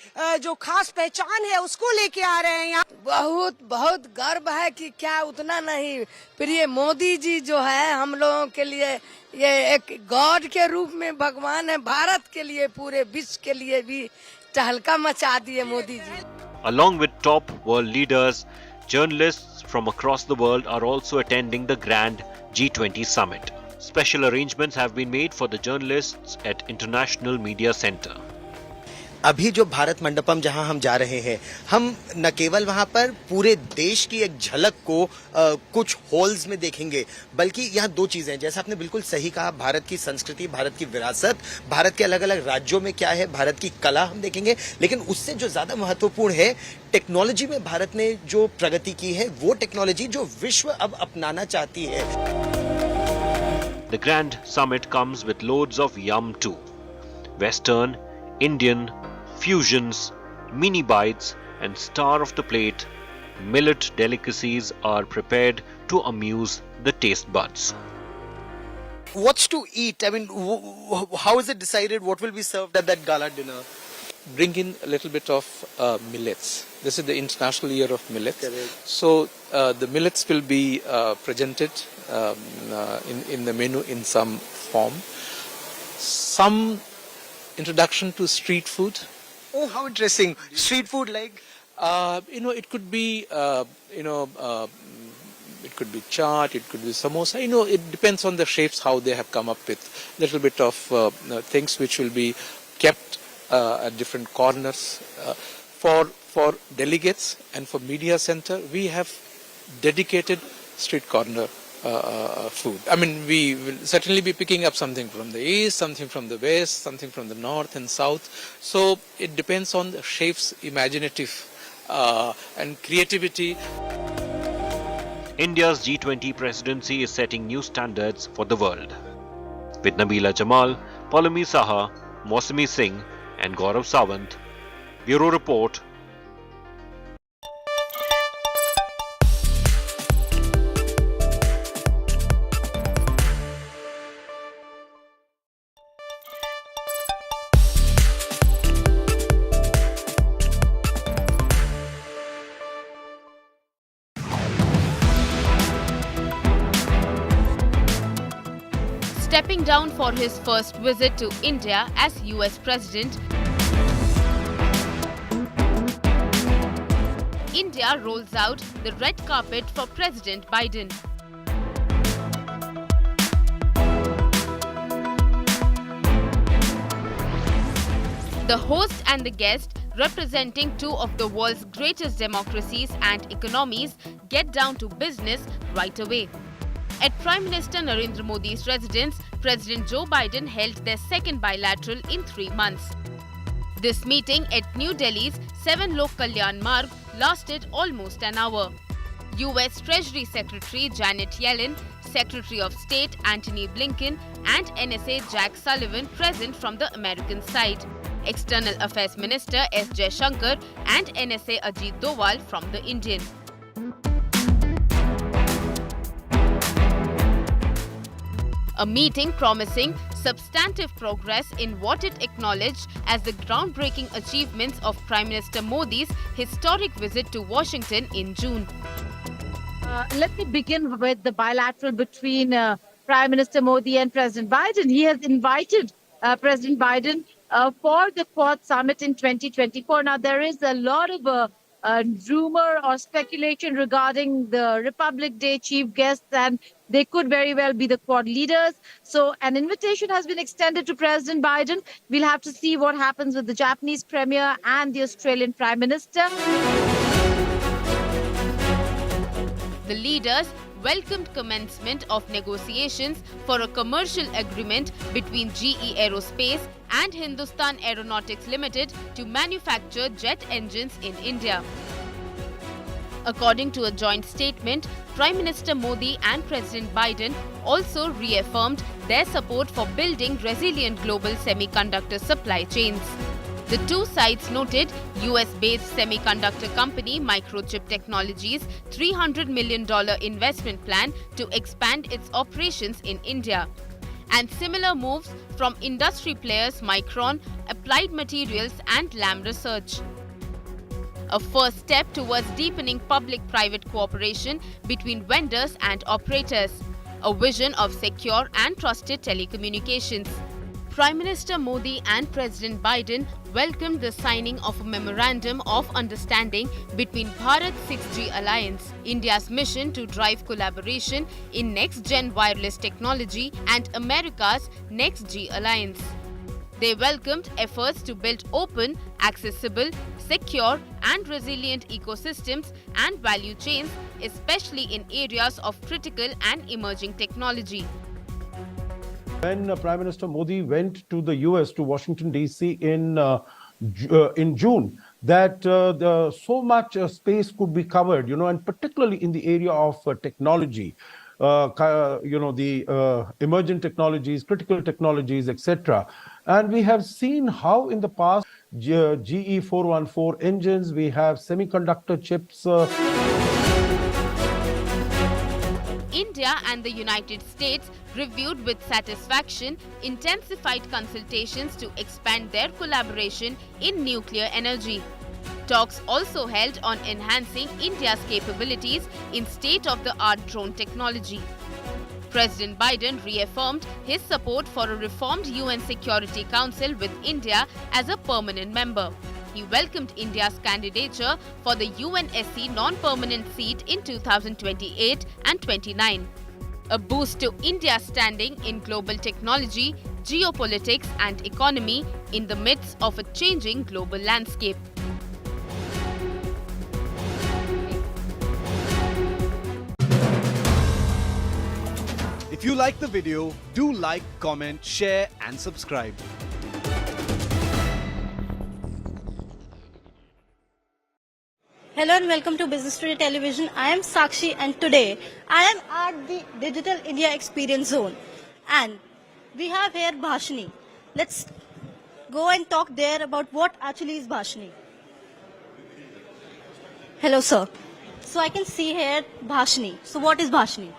जो खास पहचान है उसको लेके आ रहे हैं यहाँ। बहुत बहुत गर्व है कि क्या उतना नहीं, प्रिय मोदी जी जो है हम लोगों के लिए ये एक गॉड के रूप में भगवान है, भारत के लिए पूरे विश्व के लिए भी तहलका मचा दिए Modi ji. Along with top world leaders, journalists from across the world are also attending the grand G20 summit. Special arrangements have been made for the journalists at International Media Center. अभी जो भारत मंडपम जहां हम जा रहे हैं, हम न केवल वहां पर पूरे देश की एक झलक को कुछ हॉल्स में देखेंगे, बल्कि यहाँ दो चीजें हैं। जैसा आपने बिल्कुल सही कहा, भारत की संस्कृति, भारत की विरासत, भारत के अलग अलग राज्यों में क्या है, भारत की कला हम देखेंगे, लेकिन उससे जो ज्यादा महत्वपूर्ण है, टेक्नोलॉजी में भारत ने जो प्रगति की है, वो टेक्नोलॉजी जो विश्व अब अपनाना चाहती है। The grand summit comes with loads of yum too. Western, Indian, fusions, mini bites and star of the plate, millet delicacies are prepared to amuse the taste buds. What's to eat? I mean, how is it decided what will be served at that gala dinner? Bring in a little bit of millets. This is the International Year of Millets. Correct. So the millets will be presented in the menu in some form. Some introduction to street food. Oh, how interesting! Street food like? It could be, it could be chaat, it could be samosa. It depends on the chefs how they have come up with little bit of things which will be kept at different corners. for delegates and for media center, we have dedicated street corner food. I mean, we will certainly be picking up something from the east, something from the west, something from the north and south. So it depends on the chef's imaginative and creativity. India's G20 presidency is setting new standards for the world. With Nabila Jamal, Paulami Saha, Mausami Singh and Gaurav Sawant, Bureau Report. Stepping down for his first visit to India as US President, India rolls out the red carpet for President Biden. The host and the guest, representing two of the world's greatest democracies and economies, get down to business right away. At Prime Minister Narendra Modi's residence, President Joe Biden held their second bilateral in 3 months. This meeting at New Delhi's 7 Lok Kalyan Marg lasted almost an hour. US Treasury Secretary Janet Yellen, Secretary of State Antony Blinken and NSA Jack Sullivan present from the American side. External Affairs Minister S. Jaishankar and NSA Ajit Doval from the Indian. A meeting promising substantive progress in what it acknowledged as the groundbreaking achievements of Prime Minister Modi's historic visit to Washington in June. Let me begin with the bilateral between Prime Minister Modi and President Biden. He has invited President Biden for the Quad Summit in 2024. Now, there is a lot of rumor or speculation regarding the Republic Day chief guests, and they could very well be the Quad leaders. So an invitation has been extended to President Biden. We'll have to see what happens with the Japanese Premier and the Australian Prime Minister. The leaders welcomed commencement of negotiations for a commercial agreement between GE Aerospace and Hindustan Aeronautics Limited to manufacture jet engines in India. According to a joint statement, Prime Minister Modi and President Biden also reaffirmed their support for building resilient global semiconductor supply chains. The two sides noted US-based semiconductor company Microchip Technologies' $300 million investment plan to expand its operations in India, and similar moves from industry players Micron, Applied Materials and Lam Research. A first step towards deepening public-private cooperation between vendors and operators, a vision of secure and trusted telecommunications. Prime Minister Modi and President Biden welcomed the signing of a memorandum of understanding between Bharat's 6G Alliance, India's mission to drive collaboration in next-gen wireless technology, and America's Next-G Alliance. They welcomed efforts to build open, accessible, secure and resilient ecosystems and value chains, especially in areas of critical and emerging technology. When Prime Minister Modi went to the US, to Washington, D.C. in June, that so much space could be covered, and particularly in the area of technology, the emergent technologies, critical technologies, etc. And we have seen how in the past, GE 414 engines, we have semiconductor chips. India and the United States reviewed with satisfaction intensified consultations to expand their collaboration in nuclear energy. Talks also held on enhancing India's capabilities in state-of-the-art drone technology. President Biden reaffirmed his support for a reformed UN Security Council with India as a permanent member. He welcomed India's candidature for the UNSC non-permanent seat in 2028 and 29. A boost to India's standing in global technology, geopolitics and economy in the midst of a changing global landscape. If you like the video, do like, comment, share and subscribe. Hello and welcome to Business Today Television. I am Sakshi and today I am at the Digital India Experience Zone and we have here Bhashini. Let's go and talk there about what actually is Bhashini. Hello sir. So I can see here Bhashini. So what is Bhashini?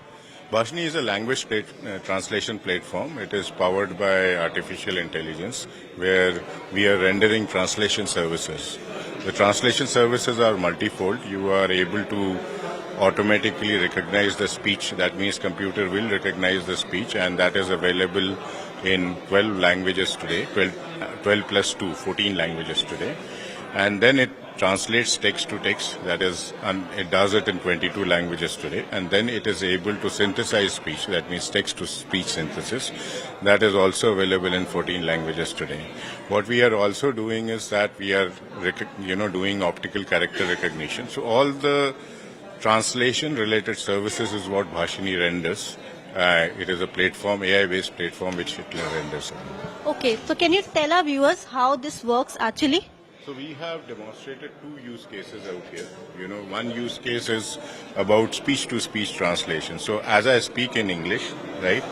Bhashini is a language translation platform. It is powered by artificial intelligence where we are rendering translation services. The translation services are multifold. You are able to automatically recognize the speech. That means computer will recognize the speech and that is available in 12 languages today, 12 plus 2, 14 languages today. And then it translates text to text, that is, and it does it in 22 languages today, and then it is able to synthesize speech, that means text to speech synthesis, that is also available in 14 languages today. What we are also doing is that we are, doing optical character recognition. So all the translation related services is what Bhashini renders. It is a platform, AI-based platform, which it renders. Okay, so can you tell our viewers how this works actually? So we have demonstrated 2 use cases out here. One use case is about speech-to-speech translation. So as I speak in English, right,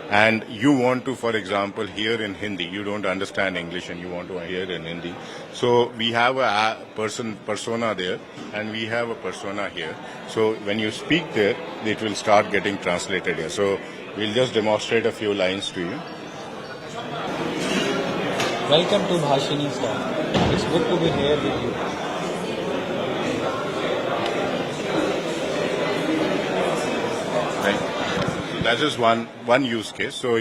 and you want to, for example, hear in Hindi, you don't understand English and you want to hear in Hindi. So we have a persona there and we have a persona here. So when you speak there, it will start getting translated here. So we'll just demonstrate a few lines to you. Welcome to Bhashini's talk. It's good to be here with you. Right. So that is one use case. So,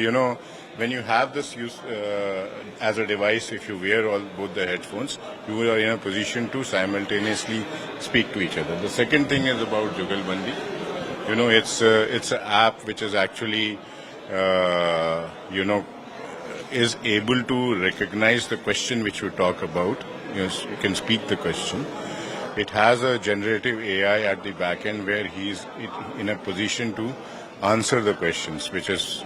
when you have this use as a device, if you wear both the headphones, you are in a position to simultaneously speak to each other. The second thing is about Jugalbandi. It's an app which is actually, is able to recognize the question which you talk about. You can speak the question. It has a generative AI at the back end where he's in a position to answer the questions, which is,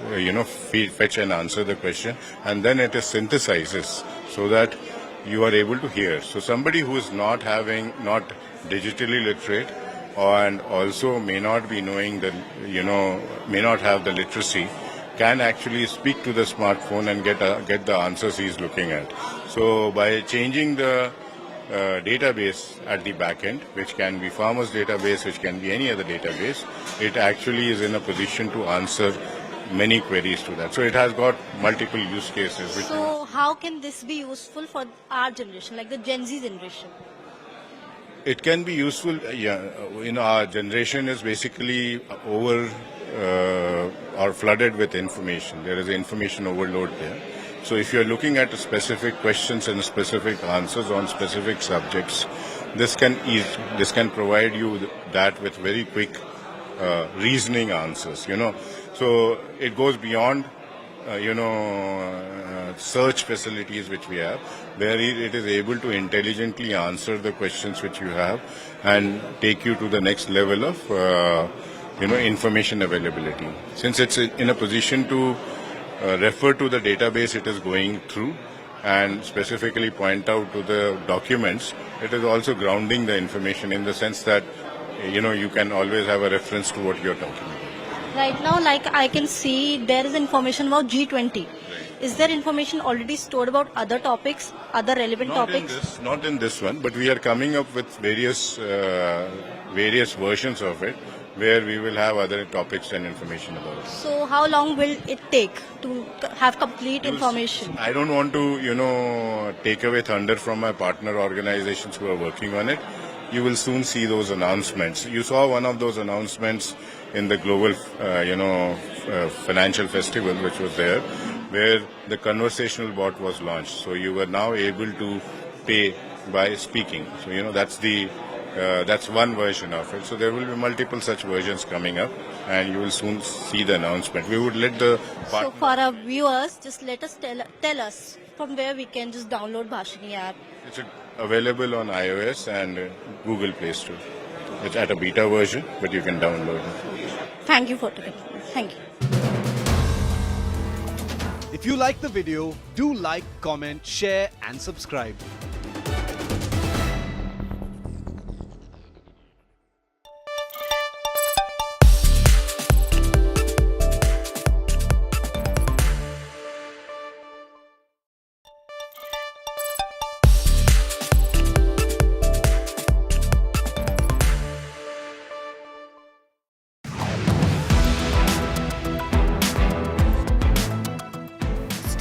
fetch and answer the question, and then it is synthesizes so that you are able to hear. So somebody who is not digitally literate and also may not be knowing may not have the literacy, can actually speak to the smartphone and get the answers he's looking at. So by changing the database at the back end, which can be farmers database, which can be any other database, it actually is in a position to answer many queries to that. So it has got multiple use cases. So how can this be useful for our generation, like the Gen Z generation? It can be useful. Our generation is basically or flooded with information. There is information overload there. So if you're looking at specific questions and specific answers on specific subjects, this can provide you that with very quick reasoning answers. So it goes beyond search facilities which we have, where it is able to intelligently answer the questions which you have and take you to the next level of information availability. Since it's in a position to refer to the database it is going through and specifically point out to the documents, it is also grounding the information in the sense that you can always have a reference to what you're talking about. Right now, like I can see there is information about G20. Is there information already stored about other topics, other relevant topics? Not in this one, but we are coming up with various versions of it, where we will have other topics and information about it. So how long will it take to have complete information? I don't want to, take away thunder from my partner organizations who are working on it. You will soon see those announcements. You saw one of those announcements in the global, financial festival, which was there, where the conversational bot was launched. So you were now able to pay by speaking. So, that's one version of it. So there will be multiple such versions coming up, and you will soon see the announcement. We would let the So for our viewers, just let us tell us from where we can just download Bhashini app. It's available on iOS and Google Play Store. It's at a beta version, but you can download it. Thank you for today. Thank you. If you like the video, do like, comment, share and subscribe.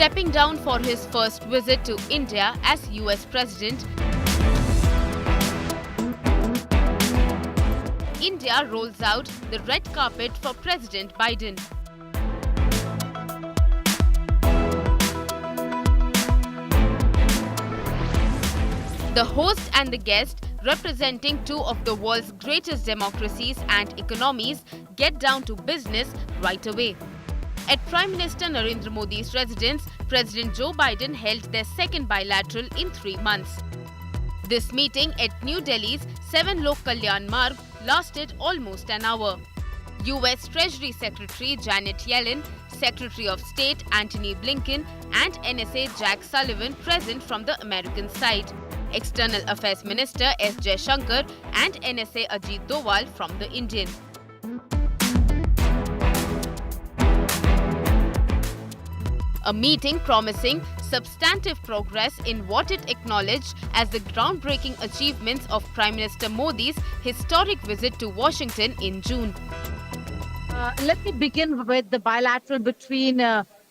Stepping down for his first visit to India as US President, India rolls out the red carpet for President Biden. The host and the guest, representing two of the world's greatest democracies and economies, get down to business right away. At Prime Minister Narendra Modi's residence, President Joe Biden held their second bilateral in 3 months. This meeting at New Delhi's 7 Lok Kalyan Marg lasted almost an hour. US Treasury Secretary Janet Yellen, Secretary of State Antony Blinken and NSA Jack Sullivan present from the American side. External Affairs Minister S. Jaishankar and NSA Ajit Doval from the Indian. A meeting promising substantive progress in what it acknowledged as the groundbreaking achievements of Prime Minister Modi's historic visit to Washington in June. Let me begin with the bilateral between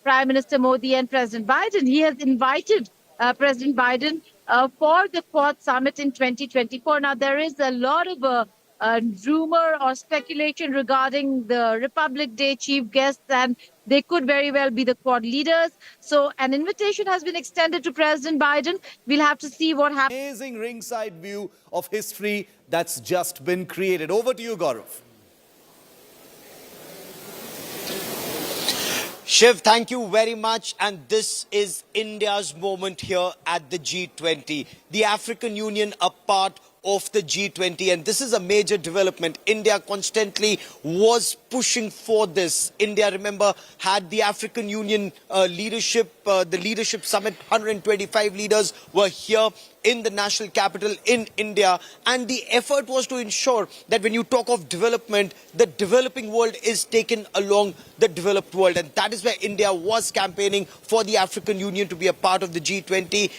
Prime Minister Modi and President Biden. He has invited President Biden for the Quad Summit in 2024. Now, there is a lot of rumor or speculation regarding the Republic Day chief guests, and they could very well be the Quad leaders. So an invitation has been extended to President Biden. We'll have to see what happens. Amazing ringside view of history that's just been created. Over to you, Gaurav. Shiv, thank you very much. And this is India's moment here at the G20. The African Union a part of the G20, and this is a major development. India constantly was pushing for this. India, remember, had the African Union leadership, the leadership summit. 125 leaders were here in the national capital in India, and the effort was to ensure that when you talk of development, the developing world is taken along the developed world, and that is where India was campaigning for the African Union to be a part of the G20.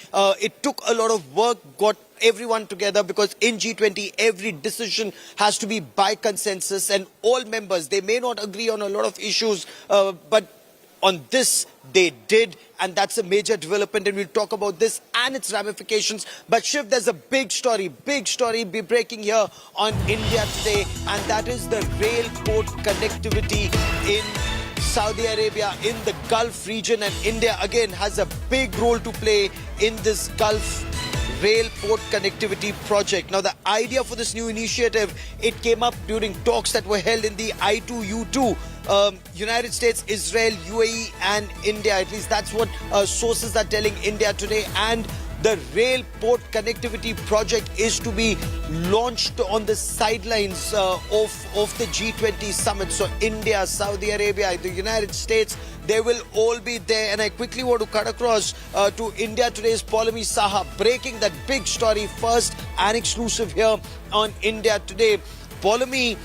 It took a lot of work, got everyone together, because in G20 every decision has to be by consensus, and all members, they may not agree on a lot of issues, but on this they did, and that's a major development, and we'll talk about this and its ramifications. But Shiv, there's a big story be breaking here on India today, and that is the rail port connectivity in Saudi Arabia, in the Gulf region, and India again has a big role to play in this Gulf rail port connectivity project. Now, the idea for this new initiative, it came up during talks that were held in the I2U2, United States, Israel, UAE and India. At least that's what sources are telling India today. And the rail port connectivity project is to be launched on the sidelines of the G20 summit. So India, Saudi Arabia, the United States, they will all be there. And I quickly want to cut across to India Today's Paulami Saha, breaking that big story first and exclusive here on India Today. Paulami,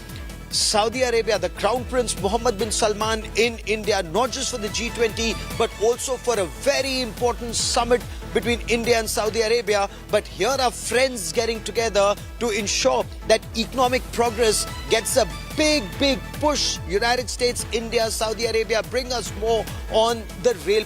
Saudi Arabia, the Crown Prince Mohammed bin Salman in India, not just for the G20, but also for a very important summit between India and Saudi Arabia. But here are friends getting together to ensure that economic progress gets a big push. United States, India, Saudi Arabia, bring us more on the rail